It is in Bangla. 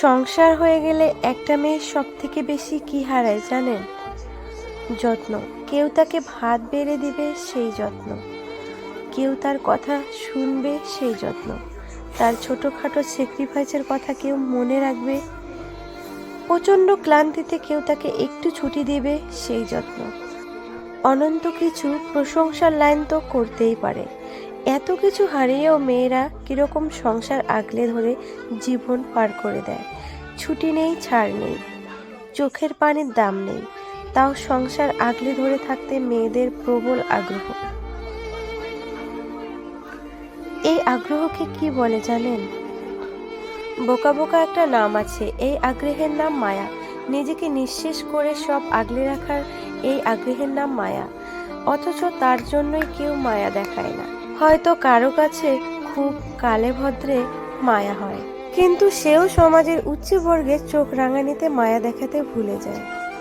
সংসার হয়ে গেলে একটা মেয়ে সব থেকে বেশি কি হারায় জানেন? যত্ন। কেউ তাকে ভাত বেড়ে দিবে সেই যত্ন, কেউ তার কথা শুনবে সেই যত্ন, তার ছোটোখাটো স্যাক্রিফাইসের কথা কেউ মনে রাখবে, প্রচণ্ড ক্লান্তিতে কেউ তাকে একটু ছুটি দেবে সেই যত্ন। অনন্ত কিছু প্রশংসার লাইন তো করতেই পারে। এত কিছু হারিয়েও মেয়েরা কিরকম সংসার আগলে ধরে জীবন পার করে দেয়। ছুটি নেই, ছাড় নেই, চোখের পানির দাম নেই, তাও সংসার আগলে ধরে থাকতে মেয়েদের প্রবল আগ্রহ। এই আগ্রহকে কি বলে জানেন? বোকা বোকা একটা নাম আছে, এই আগ্রহের নাম মায়া। নিজেকে নিঃশেষ করে সব আগলে রাখার এই আগ্রহের নাম মায়া। অথচ তার জন্যই কেউ মায়া দেখায় না। হয়তো কারো কাছে খুব কালে ভদ্রে মায়া হয়, কিন্তু সেও সমাজের উচ্চবর্গের চোখ রাঙানিতে মায়া দেখাতে ভুলে যায়।